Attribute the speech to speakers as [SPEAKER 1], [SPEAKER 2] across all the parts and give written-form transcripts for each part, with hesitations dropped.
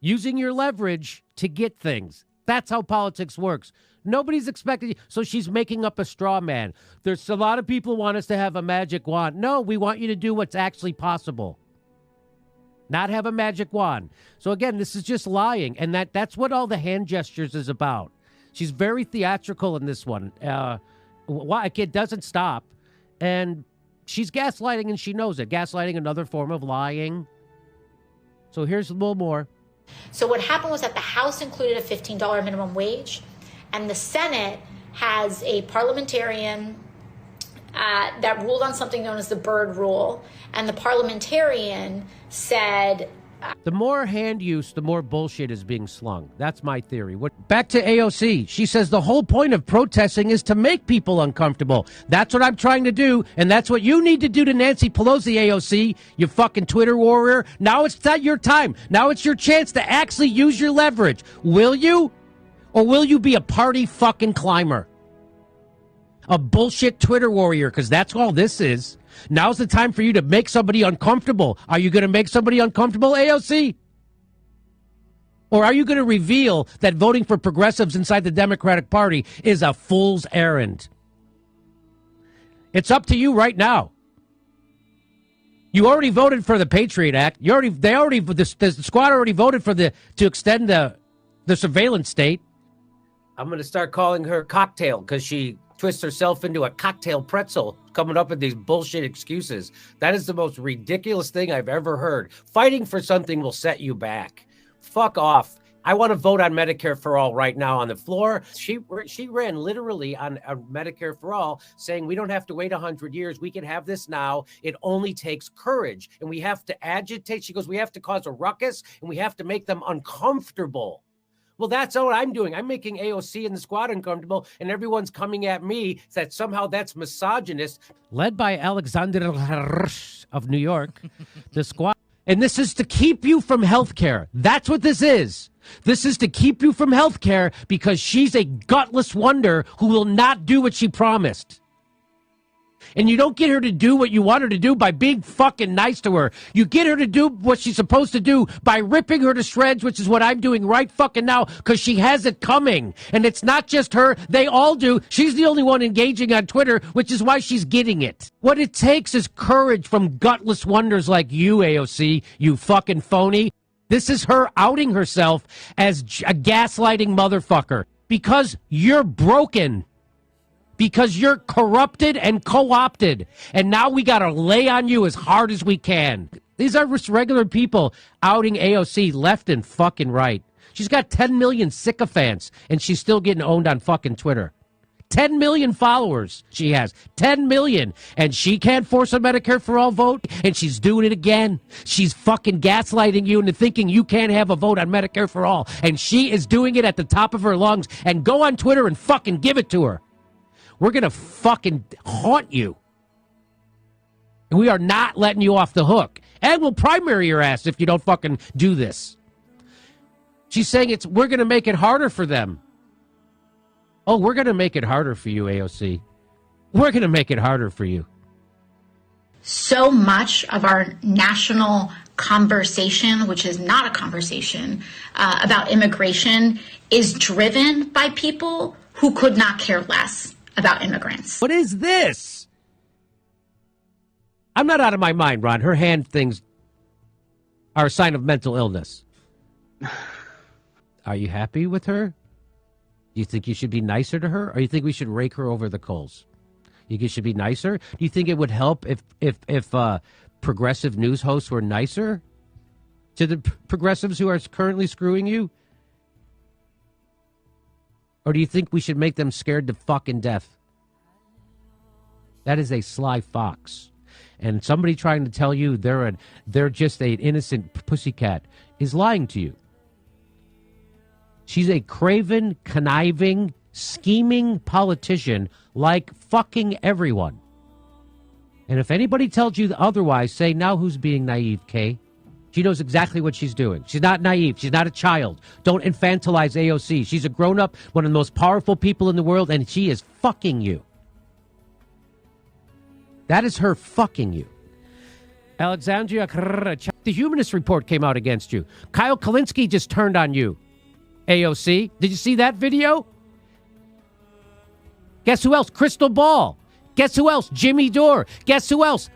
[SPEAKER 1] Using your leverage to get things. That's how politics works. Nobody's expecting. So she's making up a straw man. There's a lot of people want us to have a magic wand. No, we want you to do what's actually possible. Not have a magic wand. So again, this is just lying. And that's what all the hand gestures is about. She's very theatrical in this one. It doesn't stop. And she's gaslighting and she knows it. Gaslighting, another form of lying. So here's a little more.
[SPEAKER 2] So what happened was that the House included a $15 minimum wage, and the Senate has a parliamentarian that ruled on something known as the Byrd Rule, and the parliamentarian said...
[SPEAKER 1] The more hand use, the more bullshit is being slung. That's my theory. Back to AOC. She says the whole point of protesting is to make people uncomfortable. That's what I'm trying to do, and that's what you need to do to Nancy Pelosi, AOC, you fucking Twitter warrior. Now it's not your time. Now it's your chance to actually use your leverage. Will you? Or will you be a party fucking climber? A bullshit Twitter warrior, because that's all this is. Now's the time for you to make somebody uncomfortable. Are you going to make somebody uncomfortable, AOC? Or are you going to reveal that voting for progressives inside the Democratic Party is a fool's errand? It's up to you right now. You already voted for the Patriot Act. The squad already voted for to extend the surveillance state. I'm going to start calling her Cocktail because she twists herself into a cocktail pretzel, coming up with these bullshit excuses. That is the most ridiculous thing I've ever heard. Fighting for something will set you back. Fuck off. I want to vote on Medicare for All right now on the floor. She ran literally on Medicare for All, saying we don't have to wait 100 years. We can have this now. It only takes courage. And we have to agitate. She goes, we have to cause a ruckus, and we have to make them uncomfortable. Well, that's what I'm doing. I'm making AOC and the squad uncomfortable, and everyone's coming at me that somehow that's misogynist. Led by Alexander of New York, the squad. And this is to keep you from health care. That's what this is. This is to keep you from health care because she's a gutless wonder who will not do what she promised. And you don't get her to do what you want her to do by being fucking nice to her. You get her to do what she's supposed to do by ripping her to shreds, which is what I'm doing right fucking now, because she has it coming. And it's not just her. They all do. She's the only one engaging on Twitter, which is why she's getting it. What it takes is courage from gutless wonders like you, AOC, you fucking phony. This is her outing herself as a gaslighting motherfucker because you're broken. Because you're corrupted and co-opted. And now we got to lay on you as hard as we can. These are just regular people outing AOC left and fucking right. She's got 10 million sycophants, and she's still getting owned on fucking Twitter. 10 million followers she has. 10 million. And she can't force a Medicare for All vote, and she's doing it again. She's fucking gaslighting you into thinking you can't have a vote on Medicare for All. And she is doing it at the top of her lungs. And go on Twitter and fucking give it to her. We're going to fucking haunt you. And we are not letting you off the hook. And we'll primary your ass if you don't fucking do this. She's saying we're going to make it harder for them. Oh, we're going to make it harder for you, AOC. We're going to make it harder for you.
[SPEAKER 2] So much of our national conversation, which is not a conversation, about immigration is driven by people who could not care less about immigrants.
[SPEAKER 1] What is this? I'm not out of my mind, Ron. Her hand things are a sign of mental illness. Are you happy with her? Do you think you should be nicer to her? Or you think we should rake her over the coals? You think you should be nicer? Do you think it would help if progressive news hosts were nicer to the progressives who are currently screwing you? Or do you think we should make them scared to fucking death? That is a sly fox. And somebody trying to tell you they're just an innocent pussycat is lying to you. She's a craven, conniving, scheming politician like fucking everyone. And if anybody tells you otherwise, say, now who's being naive, Kay? She knows exactly what she's doing. She's not naive. She's not a child. Don't infantilize AOC. She's a grown-up, one of the most powerful people in the world, and she is fucking you. That is her fucking you. Alexandria The Humanist Report came out against you. Kyle Kalinske just turned on you. AOC, did you see that video? Guess who else? Crystal Ball. Guess who else? Jimmy Dore. Guess who else?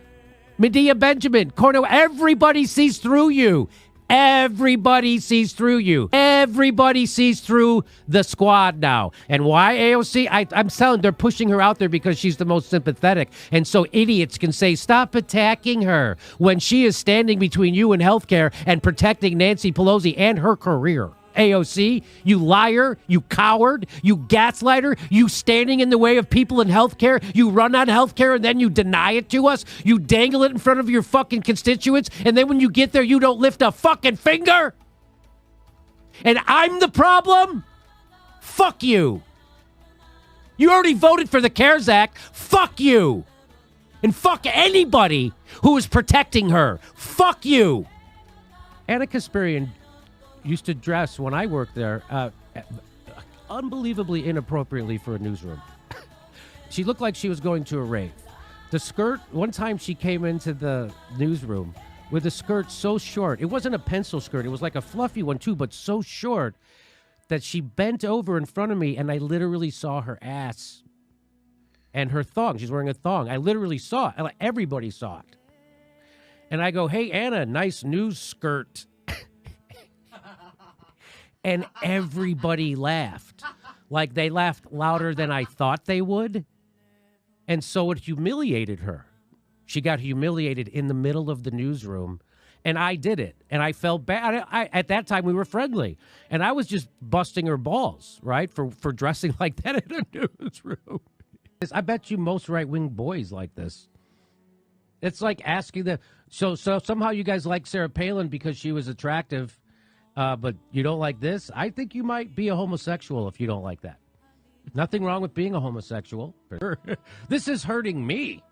[SPEAKER 1] Medea Benjamin. Cornell. Everybody sees through you. Everybody sees through you. Everybody sees through the squad now. And why, AOC? I'm telling, they're pushing her out there because she's the most sympathetic. And so idiots can say, stop attacking her when she is standing between you and healthcare and protecting Nancy Pelosi and her career. AOC, you liar, you coward, you gaslighter, you standing in the way of people in healthcare, you run on healthcare and then you deny it to us, you dangle it in front of your fucking constituents, and then when you get there, you don't lift a fucking finger? And I'm the problem? Fuck you. You already voted for the CARES Act. Fuck you. And fuck anybody who is protecting her. Fuck you. Anna Kasperian used to dress, when I worked there, unbelievably inappropriately for a newsroom. She looked like she was going to a rave. The skirt, one time she came into the newsroom with a skirt so short. It wasn't a pencil skirt. It was like a fluffy one, too, but so short that she bent over in front of me, and I literally saw her ass and her thong. She's wearing a thong. I literally saw it. Everybody saw it. And I go, hey, Anna, nice news skirt. And everybody laughed. Like they laughed louder than I thought they would. And so it humiliated her. She got humiliated in the middle of the newsroom. And I did it. And I felt bad. At that time, we were friendly. And I was just busting her balls, right, for dressing like that in a newsroom. I bet you most right-wing boys like this. It's like asking the... So somehow you guys like Sarah Palin because she was attractive, but you don't like this? I think you might be a homosexual if you don't like that. Nothing wrong with being a homosexual. This is hurting me.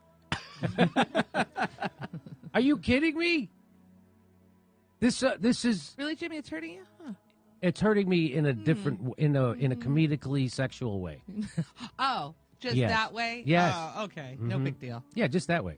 [SPEAKER 1] Are you kidding me? This is
[SPEAKER 3] really, Jimmy. It's hurting you. Huh.
[SPEAKER 1] It's hurting me in a different, in a comedically sexual way.
[SPEAKER 3] Oh, just
[SPEAKER 1] yes.
[SPEAKER 3] that way.
[SPEAKER 1] Yes.
[SPEAKER 3] Oh, okay. No big deal.
[SPEAKER 1] Yeah, just that way.